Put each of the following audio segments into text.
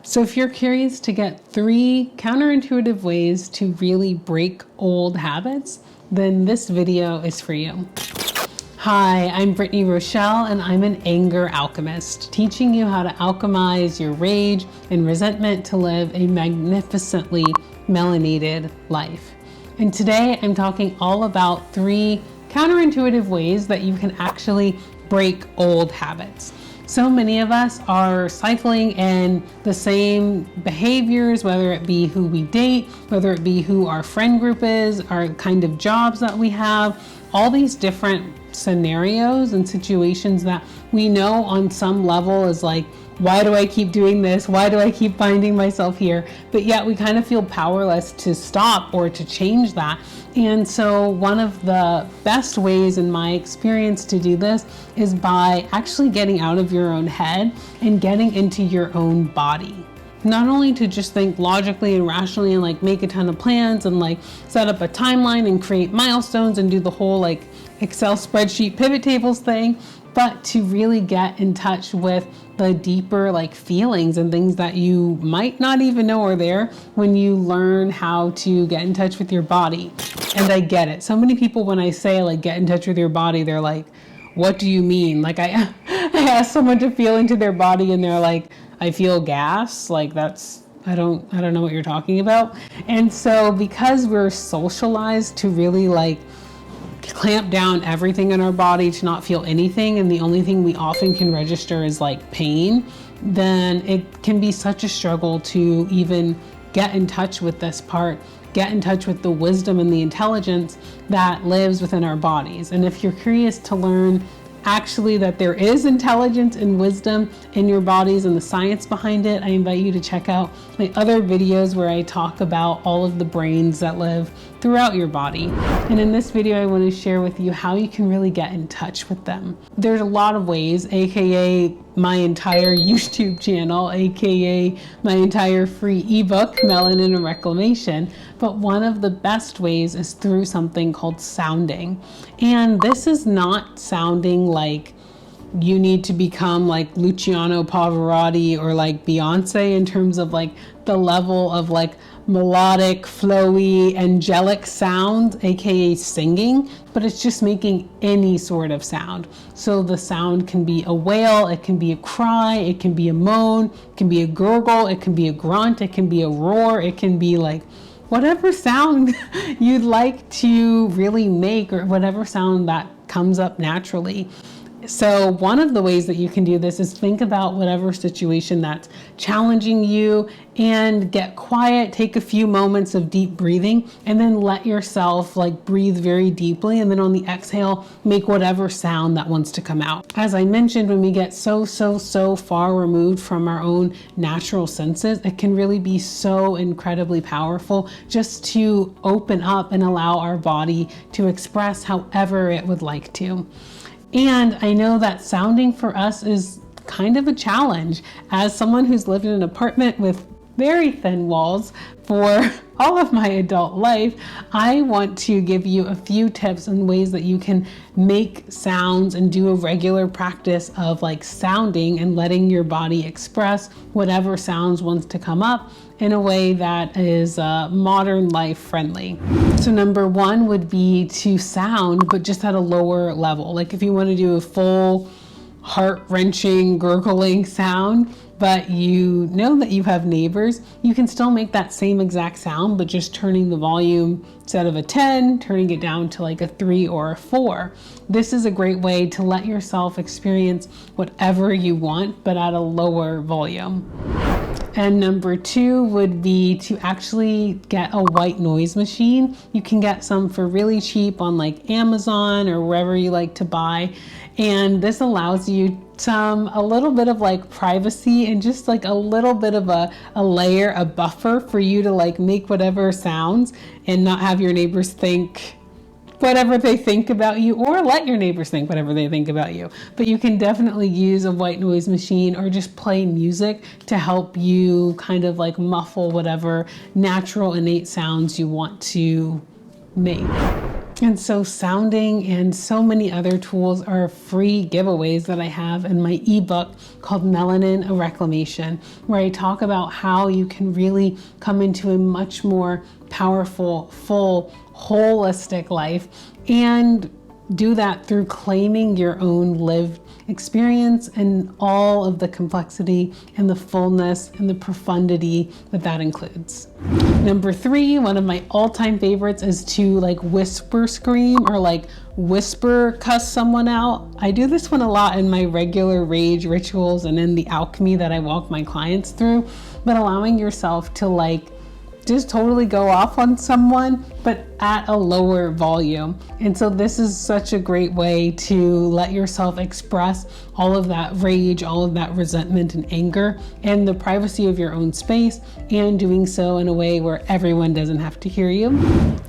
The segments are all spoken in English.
So if you're curious to get 3 counterintuitive ways to really break old habits, then this video is for you. Hi, I'm Brittany Rochelle, and I'm an anger alchemist, teaching you how to alchemize your rage and resentment to live a magnificently melanated life. And today I'm talking all about 3 counterintuitive ways that you can actually break old habits. So many of us are cycling in the same behaviors, whether it be who we date, whether it be who our friend group is, our kind of jobs that we have, all these different scenarios and situations that we know on some level is like, why do I keep doing this? Why do I keep finding myself here? But yet we kind of feel powerless to stop or to change that. And so one of the best ways in my experience to do this is by actually getting out of your own head and getting into your own body. Not only to just think logically and rationally and like make a ton of plans and like set up a timeline and create milestones and do the whole like Excel spreadsheet pivot tables thing, but to really get in touch with the deeper like feelings and things that you might not even know are there when you learn how to get in touch with your body. And I get it. So many people, when I say like get in touch with your body, they're like, what do you mean? Like I ask someone to feel into their body and they're like, I feel gas. Like that's, I don't know what you're talking about. And so because we're socialized to really like clamp down everything in our body to not feel anything, and the only thing we often can register is like pain, then it can be such a struggle to even get in touch with this part, get in touch with the wisdom and the intelligence that lives within our bodies. And if you're curious to learn actually that there is intelligence and wisdom in your bodies and the science behind it, I invite you to check out my other videos where I talk about all of the brains that live throughout your body. And in this video, I want to share with you how you can really get in touch with them. There's a lot of ways, aka my entire YouTube channel, aka my entire free ebook, Melanin and Reclamation. But one of the best ways is through something called sounding. And this is not sounding like you need to become like Luciano Pavarotti or like Beyonce in terms of like the level of like melodic, flowy, angelic sound, aka singing, but it's just making any sort of sound. So the sound can be a wail, it can be a cry, it can be a moan, it can be a gurgle, it can be a grunt, it can be a roar, it can be like whatever sound you'd like to really make, or whatever sound that comes up naturally. So one of the ways that you can do this is think about whatever situation that's challenging you and get quiet, take a few moments of deep breathing, and then let yourself like breathe very deeply. And then on the exhale, make whatever sound that wants to come out. As I mentioned, when we get so far removed from our own natural senses, it can really be so incredibly powerful just to open up and allow our body to express however it would like to. And I know that sounding for us is kind of a challenge. As someone who's lived in an apartment with very thin walls for all of my adult life, I want to give you a few tips and ways that you can make sounds and do a regular practice of like sounding and letting your body express whatever sounds wants to come up in a way that is modern life friendly. So number 1 would be to sound, but just at a lower level. Like if you want to do a full heart-wrenching, gurgling sound, but you know that you have neighbors, you can still make that same exact sound, but just turning the volume instead of a 10, turning it down to like a 3 or a 4. This is a great way to let yourself experience whatever you want, but at a lower volume. And number 2 would be to actually get a white noise machine. You can get some for really cheap on like Amazon or wherever you like to buy. And this allows you a little bit of like privacy and just like a little bit of a layer, a buffer for you to like make whatever sounds and not have your neighbors think whatever they think about you, or let your neighbors think whatever they think about you. But you can definitely use a white noise machine or just play music to help you kind of like muffle whatever natural innate sounds you want to make. And so sounding and so many other tools are free giveaways that I have in my ebook called Melanin, a Reclamation, where I talk about how you can really come into a much more powerful, full, holistic life and do that through claiming your own lived experience and all of the complexity and the fullness and the profundity that that includes. Number 3, one of my all-time favorites is to like whisper scream or like whisper cuss someone out. I do this one a lot in my regular rage rituals and in the alchemy that I walk my clients through, but allowing yourself to like just totally go off on someone, but at a lower volume. And so this is such a great way to let yourself express all of that rage, all of that resentment and anger in the privacy of your own space, and doing so in a way where everyone doesn't have to hear you.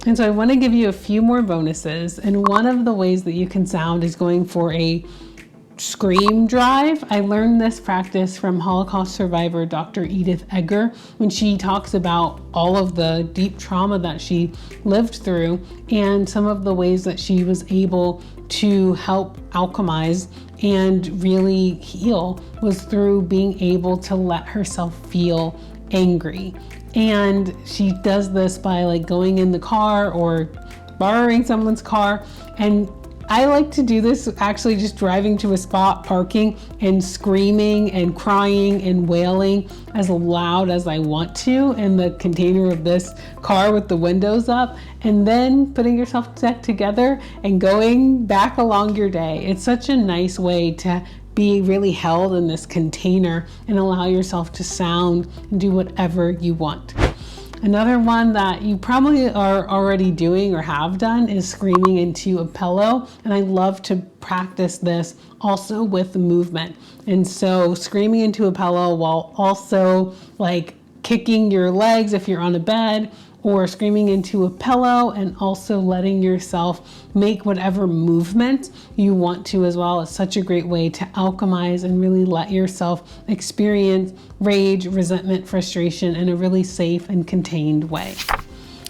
And so I want to give you a few more bonuses. And one of the ways that you can sound is going for a scream drive. I learned this practice from Holocaust survivor Dr. Edith Eger when she talks about all of the deep trauma that she lived through and some of the ways that she was able to help alchemize and really heal was through being able to let herself feel angry. And she does this by like going in the car or borrowing someone's car, and I like to do this actually just driving to a spot, parking, and screaming and crying and wailing as loud as I want to in the container of this car with the windows up, and then putting yourself back together and going back along your day. It's such a nice way to be really held in this container and allow yourself to sound and do whatever you want. Another one that you probably are already doing or have done is screaming into a pillow. And I love to practice this also with movement. And so screaming into a pillow while also like kicking your legs if you're on a bed, or screaming into a pillow and also letting yourself make whatever movement you want to as well. It's such a great way to alchemize and really let yourself experience rage, resentment, frustration in a really safe and contained way.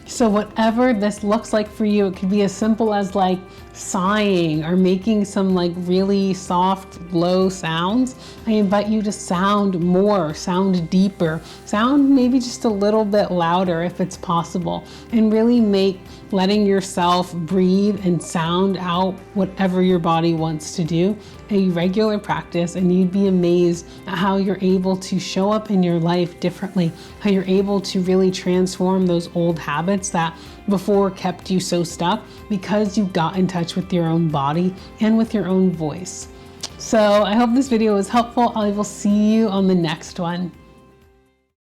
So whatever this looks like for you, it could be as simple as like sighing or making some like really soft, low sounds. I invite you to sound more, sound deeper, sound maybe just a little bit louder if it's possible, and really make letting yourself breathe and sound out whatever your body wants to do a regular practice, and you'd be amazed at how you're able to show up in your life differently, how you're able to really transform those old habits that before kept you so stuck because you got in touch with your own body and with your own voice. So I hope this video was helpful. I will see you on the next one.